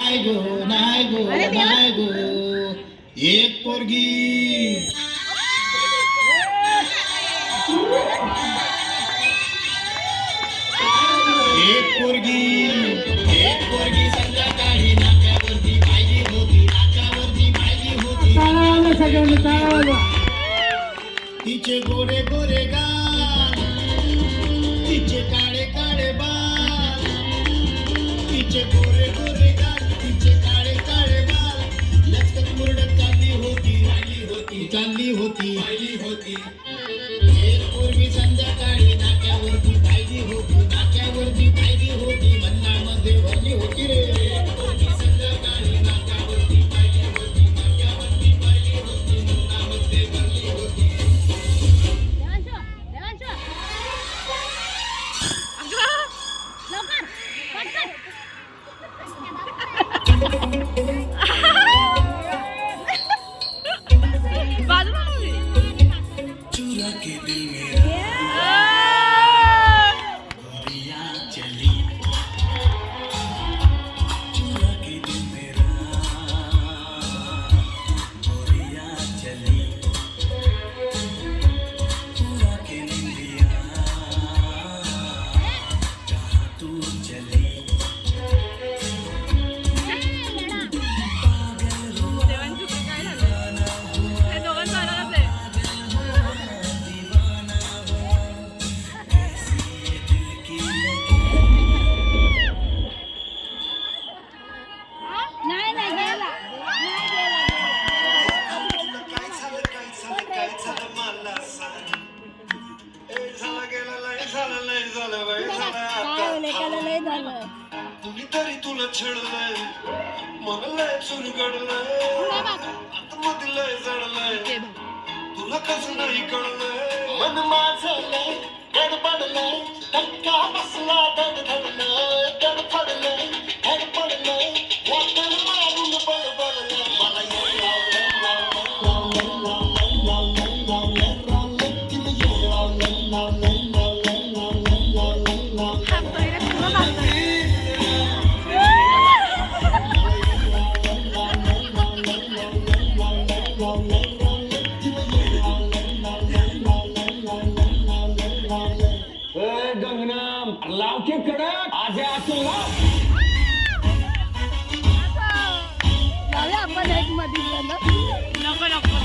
नाही गो नाही गो नाही गो एक पोरगी संध्याकाळी नाक्यावरती पाहिली होती नाक्यावरती पाहिली होती तिचे गोरे गोरे गाल तिचे काळे काळे बाल तिचे गोरे गोरे गाल तिचे काळे काळे बाल लचकत मुरडत चालली होती पाहिली होती एक पोरगी संध्याकाळी नाक्यावरती पाहिली होती मन्नामध्ये भरली होती रे एक पोरगी संध्याकाळी नाक्यावरती पाहिली होती मन्नामध्ये भरली होती चुरा के दिल मेरा गोरिया चली चुरा के दिल मेरा गोरिया चली चुरा के दिल लिया जहाँ तू चली तुम्ही तरी तुला छेडलंय मला लय चुरगडलंय आतमध्ये लय जडलंय तुला कसं नाही कळलंय मन माझं लय गडबडलंय धक्का बसला धडधडलंय गडफडलंय धडपडलंय वाटण मारून बडबडलंय मला लाव के कडक आज आतून लाव आपण एक मध्ये नको नको